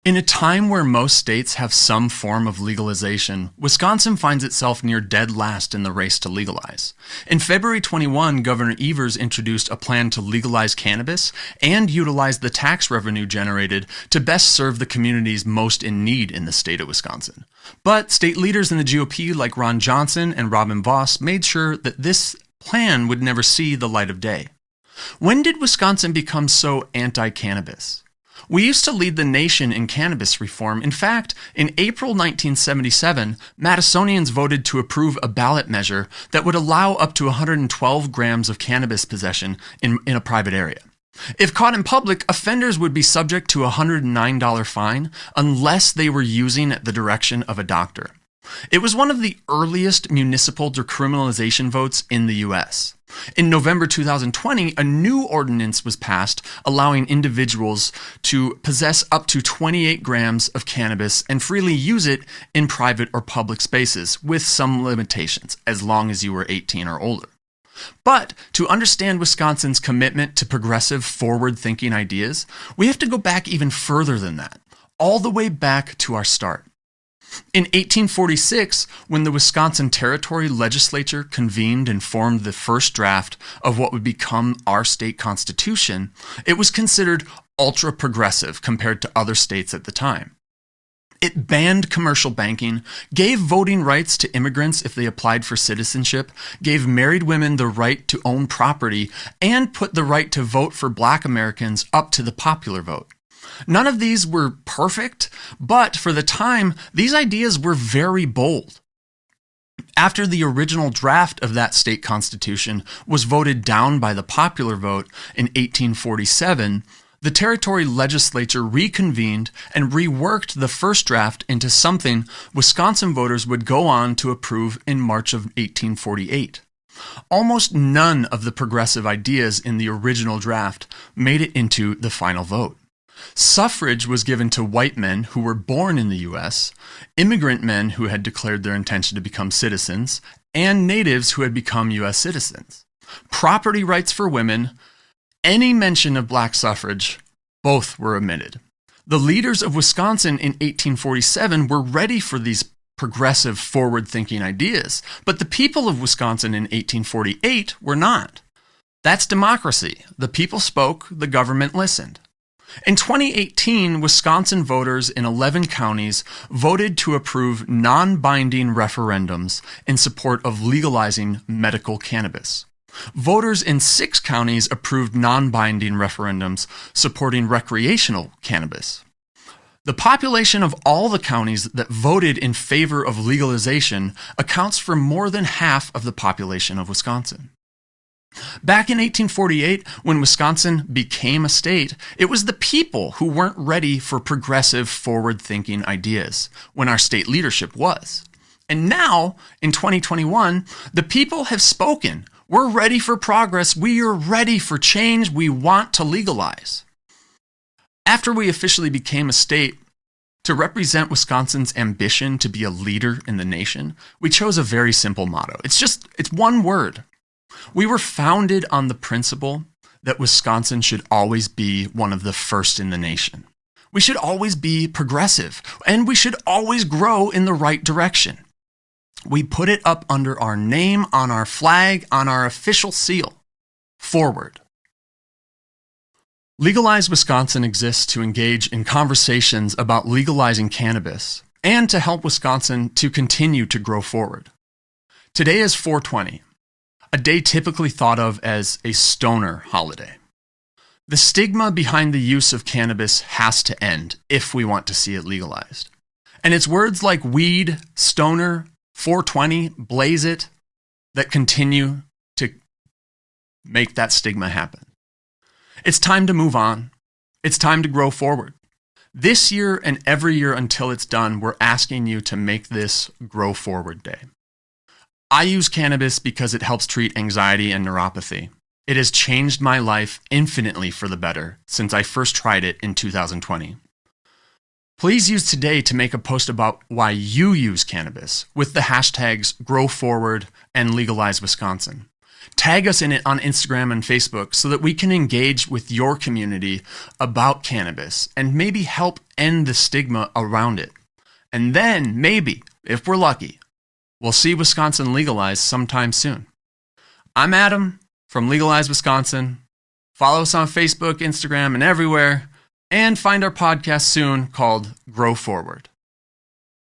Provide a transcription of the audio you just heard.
In a time where most states have some form of legalization, Wisconsin finds itself near dead last in the race to legalize. In February 21, Governor Evers introduced a plan to legalize cannabis and utilize the tax revenue generated to best serve the communities most in need in the state of Wisconsin. But state leaders in the GOP like Ron Johnson and Robin Vos made sure that this plan would never see the light of day. When did Wisconsin become so anti-cannabis? We used to lead the nation in cannabis reform. In fact, in April 1977, Madisonians voted to approve a ballot measure that would allow up to 112 grams of cannabis possession in a private area. If caught in public, offenders would be subject to a $109 fine unless they were using at the direction of a doctor. It was one of the earliest municipal decriminalization votes in the U.S. In November 2020, a new ordinance was passed allowing individuals to possess up to 28 grams of cannabis and freely use it in private or public spaces, with some limitations, as long as you were 18 or older. But to understand Wisconsin's commitment to progressive, forward-thinking ideas, we have to go back even further than that, all the way back to our start. In 1846, when the Wisconsin Territory Legislature convened and formed the first draft of what would become our state constitution, it was considered ultra-progressive compared to other states at the time. It banned commercial banking, gave voting rights to immigrants if they applied for citizenship, gave married women the right to own property, and put the right to vote for Black Americans up to the popular vote. None of these were perfect, but for the time, these ideas were very bold. After the original draft of that state constitution was voted down by the popular vote in 1847, the territory legislature reconvened and reworked the first draft into something Wisconsin voters would go on to approve in March of 1848. Almost none of the progressive ideas in the original draft made it into the final vote. Suffrage was given to white men who were born in the U.S., immigrant men who had declared their intention to become citizens, and natives who had become U.S. citizens. Property rights for women, any mention of black suffrage, both were omitted. The leaders of Wisconsin in 1847 were ready for these progressive, forward-thinking ideas, but the people of Wisconsin in 1848 were not. That's democracy. The people spoke, the government listened. In 2018, Wisconsin voters in 11 counties voted to approve non-binding referendums in support of legalizing medical cannabis. Voters in 6 counties approved non-binding referendums supporting recreational cannabis. The population of all the counties that voted in favor of legalization accounts for more than half of the population of Wisconsin. Back in 1848, when Wisconsin became a state, it was the people who weren't ready for progressive, forward-thinking ideas, when our state leadership was. And now, in 2021, the people have spoken. We're ready for progress. We are ready for change. We want to legalize. After we officially became a state, to represent Wisconsin's ambition to be a leader in the nation, we chose a very simple motto. It's one word. We were founded on the principle that Wisconsin should always be one of the first in the nation. We should always be progressive, and we should always grow in the right direction. We put it up under our name, on our flag, on our official seal. Forward. Legalize Wisconsin exists to engage in conversations about legalizing cannabis and to help Wisconsin to continue to grow forward. Today is 4/20. A day typically thought of as a stoner holiday. The stigma behind the use of cannabis has to end if we want to see it legalized. And it's words like weed, stoner, 420, blaze it, that continue to make that stigma happen. It's time to move on. It's time to grow forward. This year and every year until it's done, we're asking you to make this Grow Forward Day. I use cannabis because it helps treat anxiety and neuropathy. It has changed my life infinitely for the better since I first tried it in 2020. Please use today to make a post about why you use cannabis with the hashtags GrowForward and Legalize Wisconsin. Tag us in it on Instagram and Facebook so that we can engage with your community about cannabis and maybe help end the stigma around it. And then maybe, if we're lucky, we'll see Wisconsin legalize sometime soon. I'm Adam from Legalize Wisconsin. Follow us on Facebook, Instagram, and everywhere. And find our podcast soon called Grow Forward.